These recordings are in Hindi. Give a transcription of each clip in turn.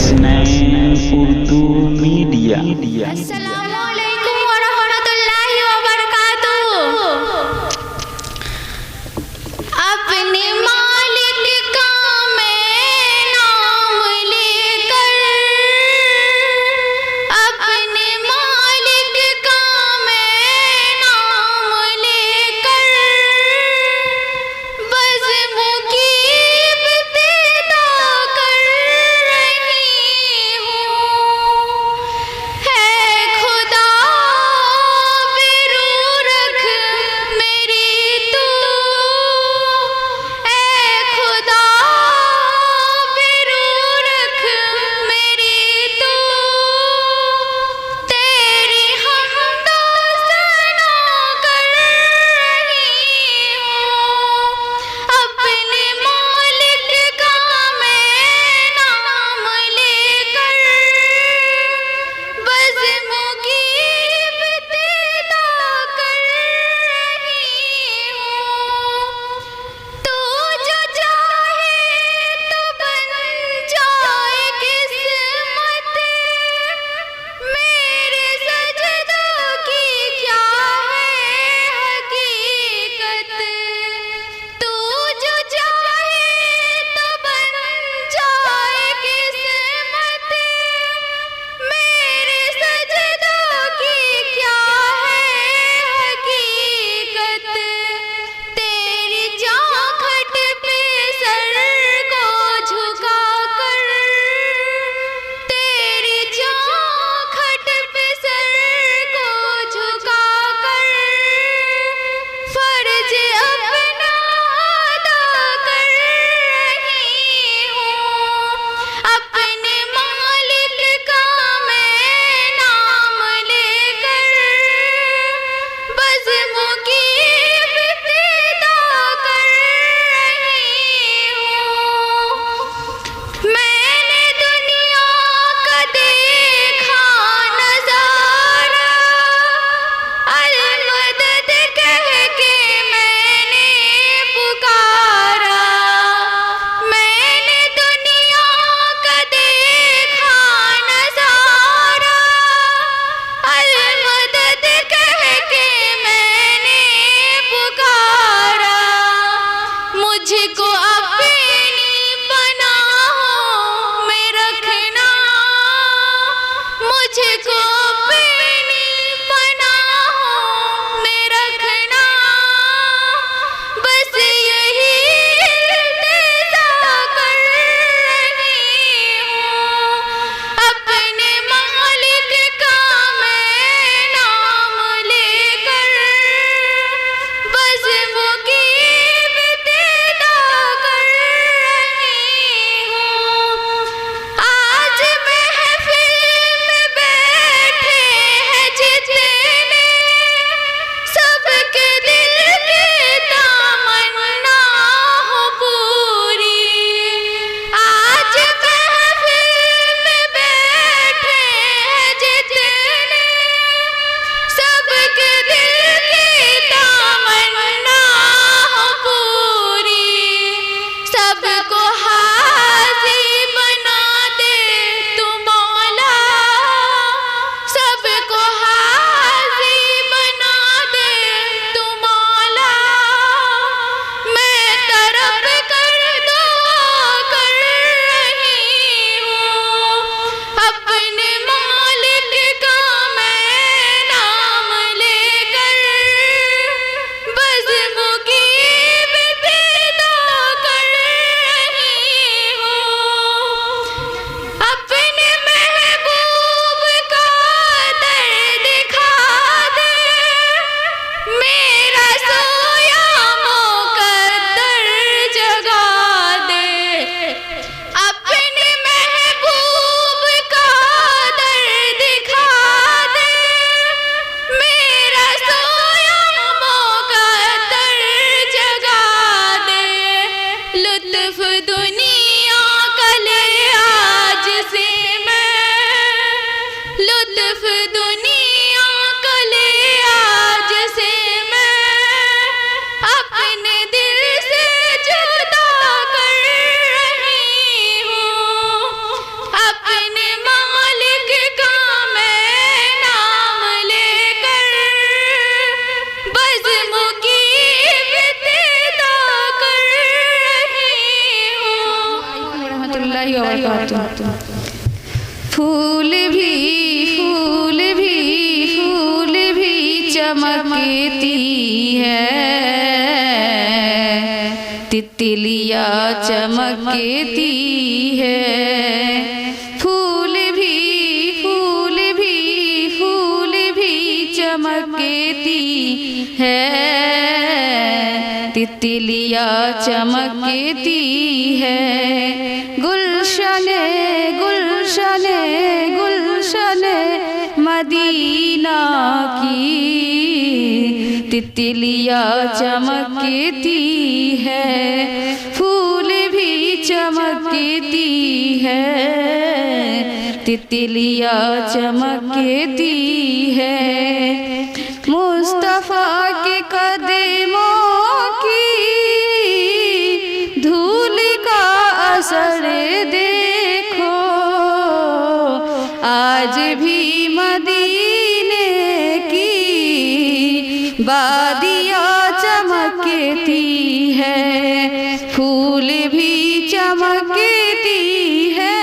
Hasnan Urdu Media. Assalamualaikum warahmatullahi wabarakatuh. अपने मालिक का मैं नाम लेकर, अपने मालिक का मैं नाम लेकर बस मुकीब पैदा कर रही हूँ। है रहमतुल्लाहि व बरकातुहू। फूल भी चमकती है, तितलियाँ चमकती है। फूल भी चमकती है, तितलियाँ चमकती है। गुलशने मदीना की तितलियाँ चमकती है। फूल भी चमकती है, तितलियाँ चमकती है। मुस्तफ़ा के कदमों की धूल का असर देखो, आज भी मदीने की वादियाँ चमकती है। फूल भी चमकती है,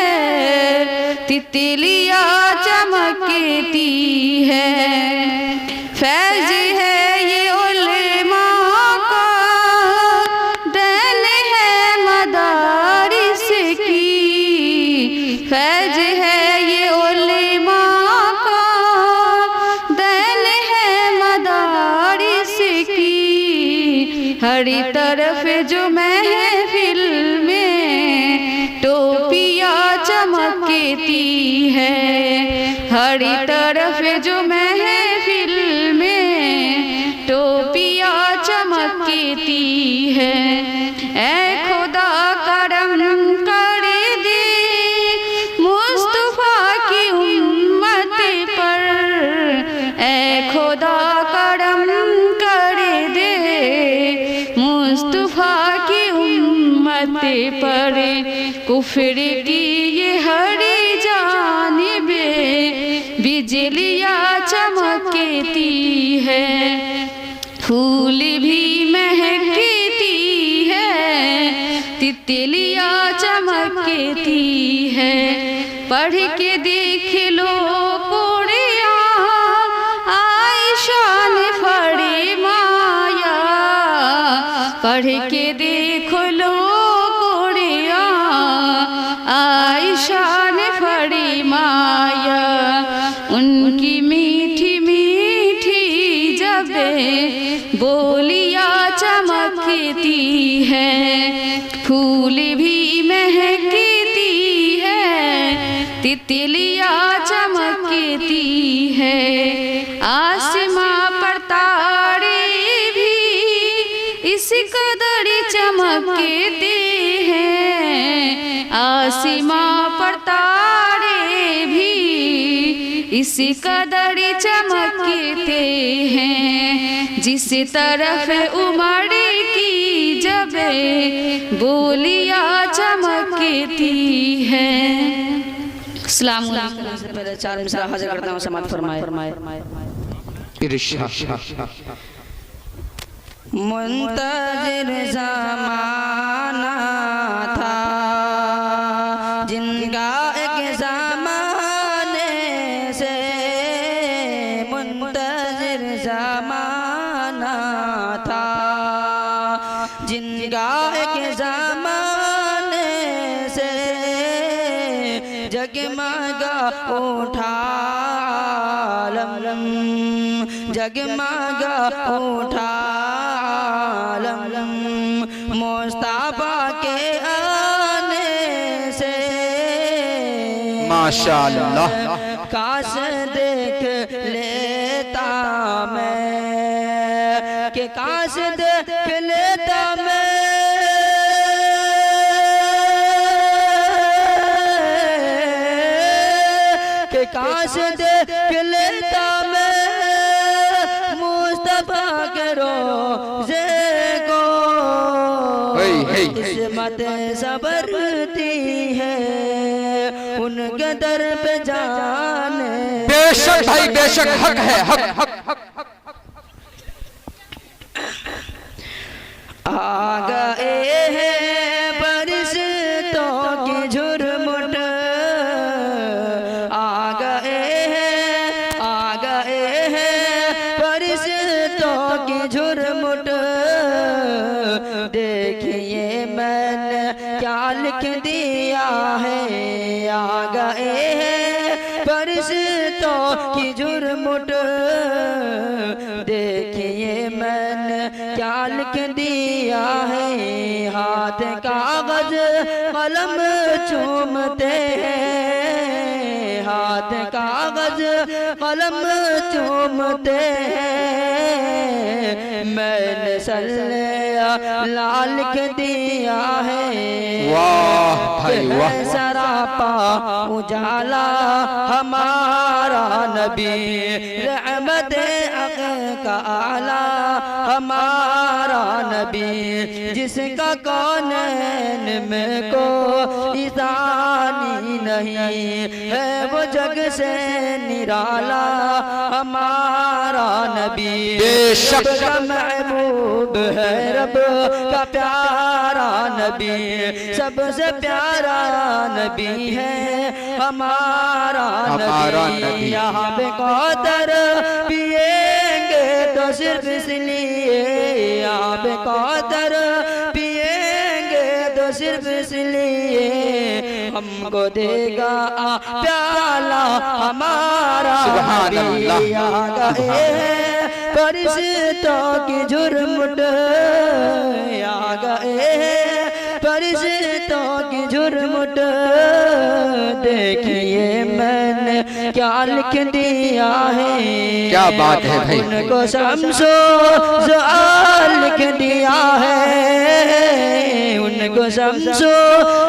तितलियाँ चमकती है। फैज़ है ये उलमा का, देन है मदारिस की। फैज़ है ये उलमा का, देन है मदारिस की। हर तरफ जो महफिल में टोपियाँ चमकती है, हर तरफ जो महफिल में टोपियाँ चमकती है। ऐ खुदा करम कर दे मुस्तफ़ा की उम्मत पर, ऐ खुदा करम कर दे मुस्तफ़ा की उम्मत पर। कुफ्र की ये हर जानिबे बिजलियाँ चमकती है। फूल भी महकती है, तितलियाँ चमकती है। पढ़ के देख लो कुरान, आयशा ने फरमाया। पढ़ के देख लो कुरान, आयशा ने फरमाया। उनकी मीठी मीठी जब बोलियाँ चमकती है। फूल भी महकती है, तितलियाँ चमकती है। आसमां पर तारे भी इस कदर चमकते हैं। आसमां पर तारे भी इस कदर चमकते हैं। जिस तरफ उमड़ की जब बोलियाँ चमकती है। अस्सलाम वालेकुम। से पहले 4 मिसरा हाजिर करता हूँ, समाअत फरमाए। मुंतज़िर ज़माना था जिनका एक ज़माने से मुंतज़िर ज़माना था, जिनका एक ज़माने से जगमगा उठा आलम, जगमगा उठा आलम। मुस्तफा के आने से माशाअल्लाह। काश देख लेता मैं, कि काश देख लेता मैं, कि काश देख लेता मैं मुस्तफा के रोज़े को। किस्मत सबरती है उनके दर पे जाने। बेशक भाई बेशक, हक है, हक हक हक। आ गए हैं फरिश्तों की झुर्रियाँ, लिख दिया है। आ गए हैं फरिश्तों की झुरमुट, देखिए मैंने क्या लिख दिया है। हाथ कागज कलम चूमते हैं, हाथ कागज कलम चूमते हैं। मैंने सल्लल्लाहु लिख दिया है। वाह भाई वाह। सरापा उजाला हमारा नबी, रहमत हक का आला हमारा नबी, जिसका कौनैन में कोई सानी नहीं है, वो जग से निराला हमारा नबी। बेशक का महबूब है रब का प्यारा नबी, सबसे प्यारा नबी है हमारा नबी। यहाँ पे कौतर पिएंगे तो सिर्फ इसलिए, यहाँ पे कौतर पिएंगे तो सिर्फ इसलिए, हमको देगा प्याला हमारा नबी। आ गए फरिश्तों की झुरमुट, आ गए फरिश्तों की झुरमुट, देखिए मैंने क्या लिख दिया है। क्या बात है भाई। उनको शम्सो ज़ुआल लिख दिया है, उनको शम्सो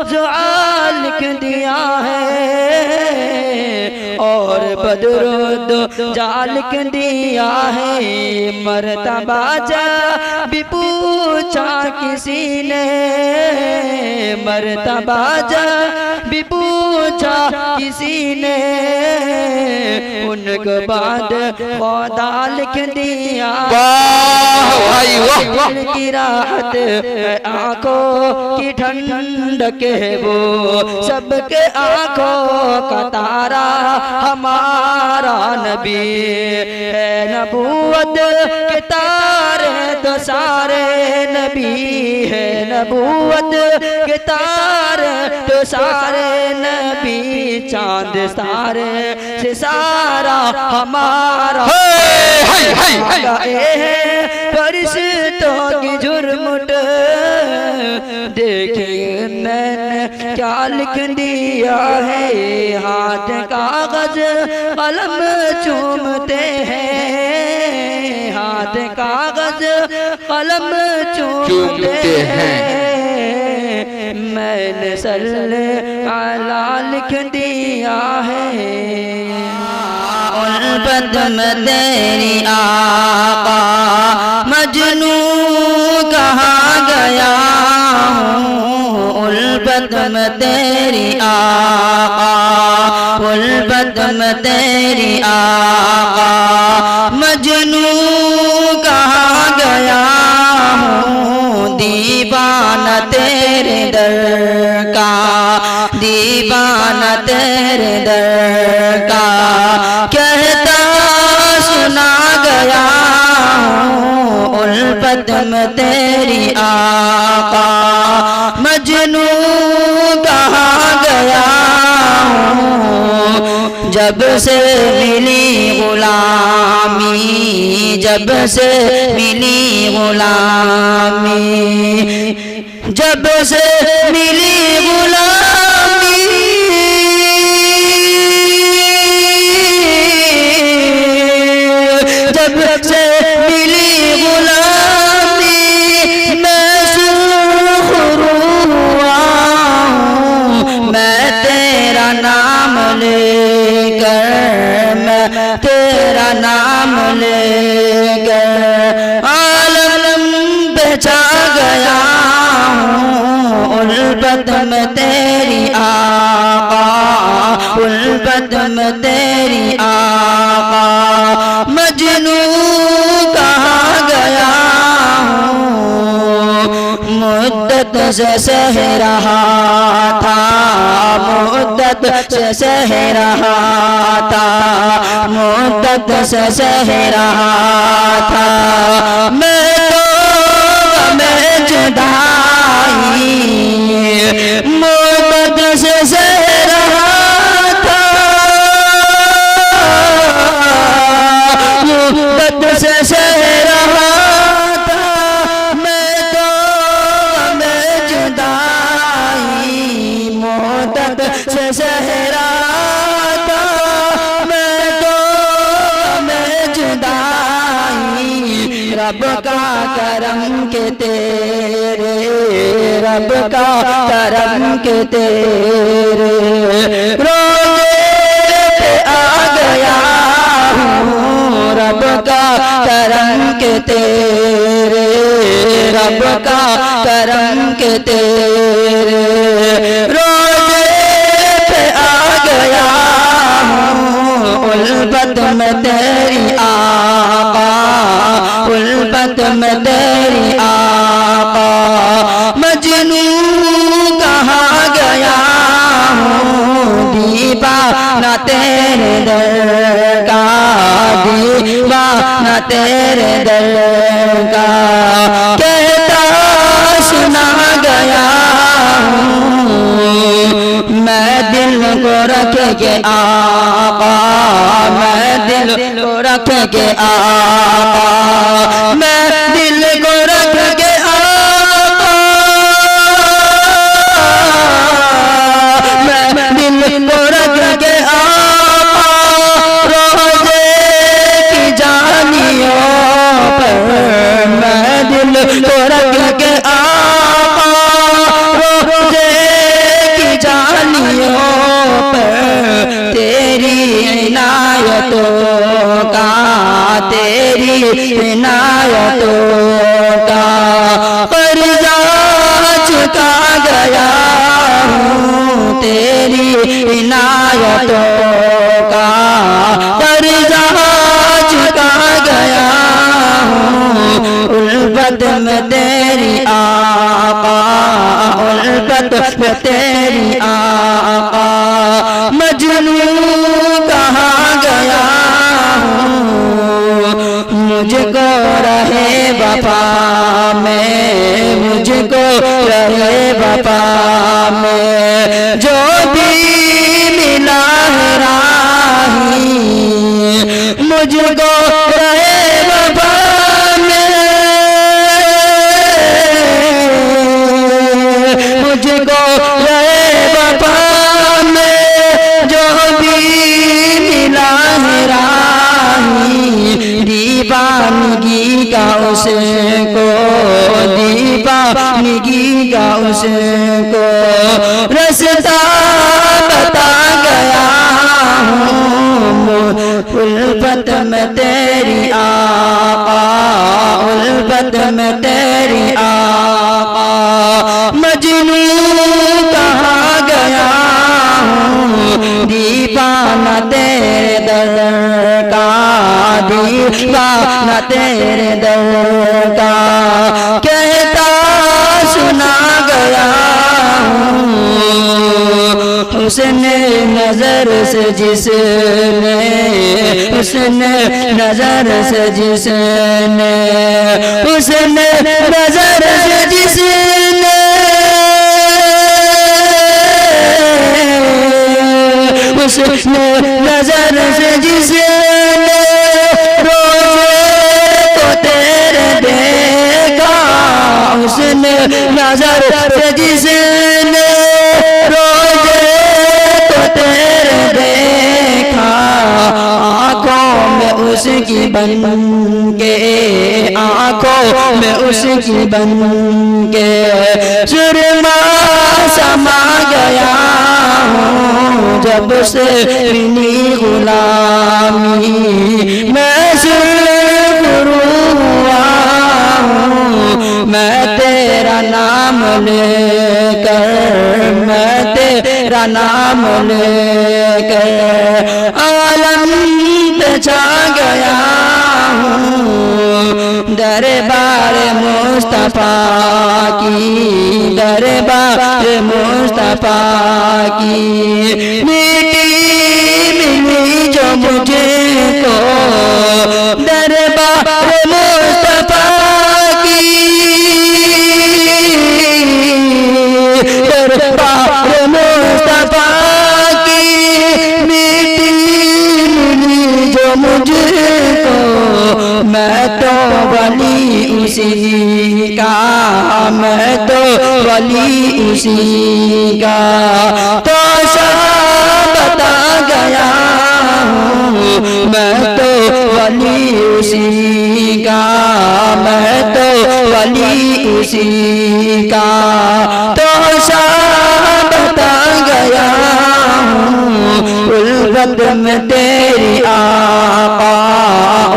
ज़ुआल लिख दिया है, और बदरुद जा लिख दिया है। मर्तबा जा भी पूछा किसी ने, मर्तबा जा भी पूछा किसी ने, उनको बाद खुदा लिख दिया। वाह भाई वाह। दिल की राहत आंखों की ठंडक है वो, सबके आंखों का तारा हमारा नबी है। नबूवत के तारे तो सारे नबी है, नबूवत के तारे तो सारे नबी, चांद सारे से सारा हमारा। फरिश्तों की झुरमुट, देखिए मैंने क्या लिख दिया है। हाथ कागज कलम चूमते हैं, हाथ कागज कलम चूमते हैं। मैंने सल्लल्लाहु लिख दिया है। उल्फत में तेरी आका मजनू कहाँ गया हूँ, उल्फत में तेरी आका, उल्फत में तेरी आका मजनू कहाँ गया हूँ। दीवाना तेरे दर का, दीवाना तेरे दर का, कहता सुना गया हूँ। उल्फत में तेरी आका मजनू कहाँ गया हूँ। जब से मिली गुलामी, जब से मिली गुलामी, जब से मिली गुलामी, जब से मिली गुलामी, मैं सुरखरू हुआ हूँ। मैं तेरा नाम लेकर, मैं तेरा नाम लेकर आलम पे छा गया हूँ। उल्फत में तेरी आका, उल्फत में तेरी आका मजनू कहाँ गया हूँ। मुद्दत से सह रहा था, मुद्दत से सह रहा था, मुद्दत से सह रहा था। मैं तो मैं जुदा मोहब्बत से सह रहा था, मोहब्बत से सह रहा था मैं तो मैं जुदाई, मोहब्बत से सह रहा था मैं तो मैं जुदाई। रब का करम के तेरे, रब का करम के तेरे रोज़े पे आ गया हूँ, रब का करम के तेरे, रब का करम के तेरे रोज़े पे आ गया हूँ। उल्फत में तेरी आका, उल्फत में तेरी आका, मजनू कहा गया हूँ, दीवाना तेरे दर का, दीवाना तेरे दर का, कहता सुना गया हूँ मैं दिल को रख के आका, मैं दिल को रख के आका, मैं दिल को रख के आका, मैं दिल को रख के आका, रोज़े की जानियों पर मैं दिल को रख के आका, रोज़े की जानियों पर तेरी इनायतों का, तेरी इनायतों का कर्जा चुका गया हूँ, तेरी इनायतों का कर्जा चुका गया हूँ। उल्फत में तेरी आका, उल्फत में तेरी आका, मजनू कहा गया हूँ मुझको रहे वफा में, मुझको रहे वफा में जो भी मिला है राही, मुझको रहे वफा में, मुझको रहे वफा में जो भी मिला है राही। दीवानगी का उसको, दीवानगी का उसको रास्ता बता गया हूँ। उल्फत में तेरी आका, उल्फत में तेरी आका, मजनू कहा गया हूँ दीवाना तेरे दर का, दीवाना तेरे दर का, कहता सुना गया हूँ उसने नजर से जिसने, उसने नजर से जिसने, उसने नजर से जिसने, उसने नजर से जिसने रोज़े को तेरे देखा, उसने नजर से जिसने रोज़े को तेरे देखा, आँखों में उसकी बन के, आँखों में उसकी बन के सुरमा समा गया हूँ। जब से मिली गुलामी मैं शुरू हुआ हूँ, मैं तेरा नाम लेकर, मैं तेरा नाम लेकर आलम पे छा गया हूँ। दरबार मुस्तफा की, दरबार मुस्तफा की मिट्टी मिली जो मुझको, दरबार मुस्तफा की मैं तो वली उसी का, मैं तो वली उसी का। तो सब बता गया हूँ, मैं तो वली उसी का, मैं तो वली उसी का। तो सब बता गया हूँ, उल्फत में तेरी आका,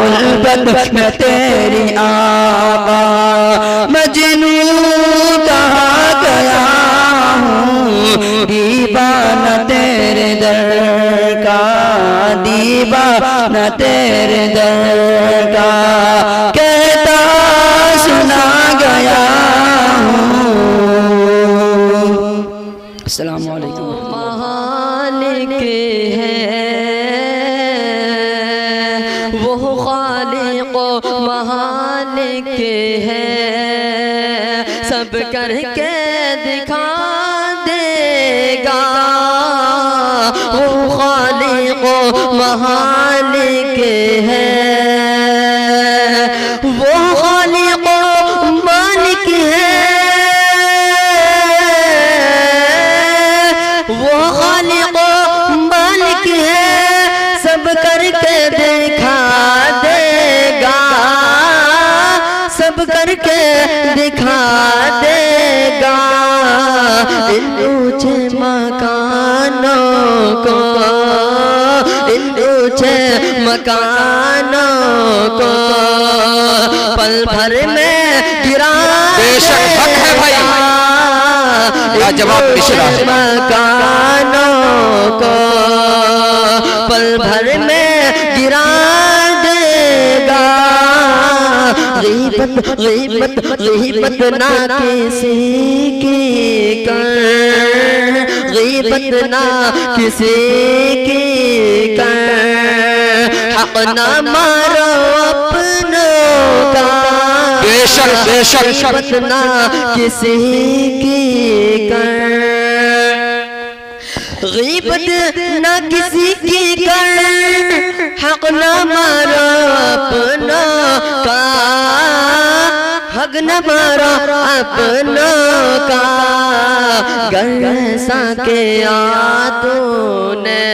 उल्फत में तेरी आका। मजनू कहा गया हूँ, दीवाना तेरे दर का, दीवाना तेरे दर का। कहता सुना गया हूँ। अस्सलाम वालेकुम। मालिक है वो खालिक मालिक है, सब करके दिखा देगा। वो खालिक मालिक है, वो खालिक मालिक है, वो खालिक मालिक है, सब करके दिखा देगा, सब करके दिखा देगा। इन ऊंचे मकानों को, इन ऊंचे मकानों को पल भर में गिरा बेशक हक है भाई, लाजवाब मिश्रा है। मकानों को पल भर में गिरा देगा। गीबत गीबत गीबत ना किसी की कर, गीबत ना किसी की कर। हक ना मारो अपनों का, बेशक बेशक गीबत ना किसी की कर। गीबत ना किसी की कर, हक ना मारो अपनों का, हक न मारो अपनों का। गर ऐसा किया तूने,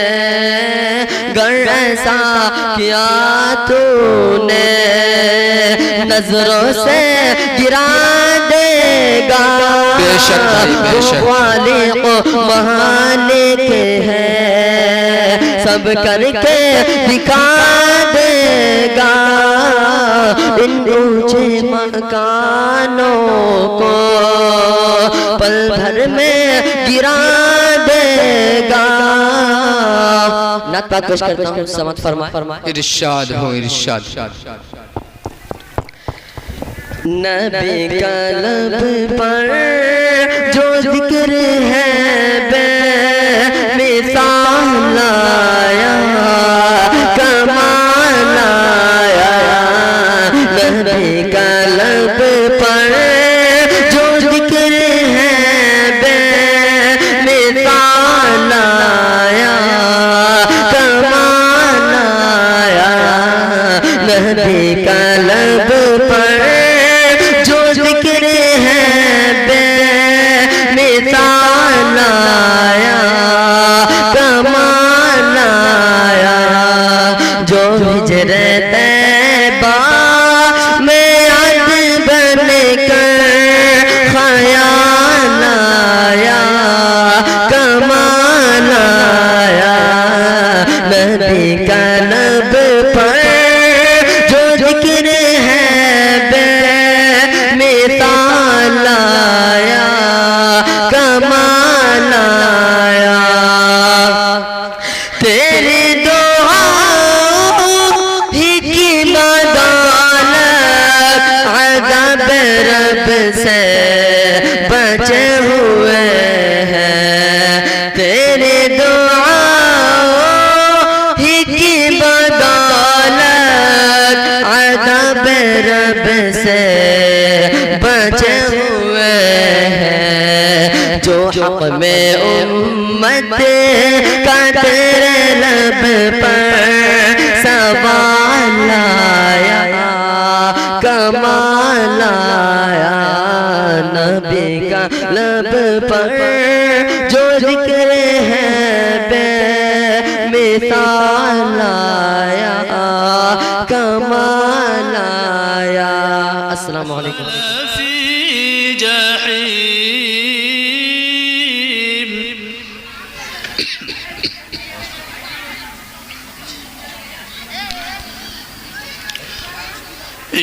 गर ऐसा किया तूने, नजरों से गिरा देगा। बेशक भाई बेशक। खालिक मालिक है, सब करके दिखा देगा। इन ऊंचे मकानों को पल भर में गिरा देगा। नात पाक पेश करता हूँ, समझ फरमाए। इरशाद हो इरशाद। नबी का लब पर जो जिक्र है बेमिसाल आया, कमाल आया। नबी का लब पर जो जिक्र है बेमिसाल आया, कमाल आया। नबी का लब पर जो जिक्र है बेमिसाल आया, कमाल आया। जो हिजरे तैबा में आज बन कर ख्याल आया, कमाल आया। नबी का लब पर जो जिक्र है बेमिसाल आया, कमाल आया। तेरी दुआओं ही की बदौलत अज़ाब रब से बचे हुए हैं। तेरी दुआओं ही की बदौलत अज़ाब रब से बचे हुए हैं। जो हक में उम्मत का तेरे लब पर सवाल आया, कमाल आया, नबी का लब पर जो जिक्र है बेमिसाल आया, कमाल आया। अस्सलामु अलैकुम।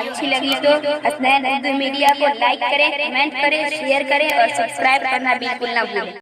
अच्छी लगी तो हसनैन उर्दू मीडिया को लाइक करें, कमेंट करें, शेयर करें और सब्सक्राइब करना बिल्कुल ना भूलें।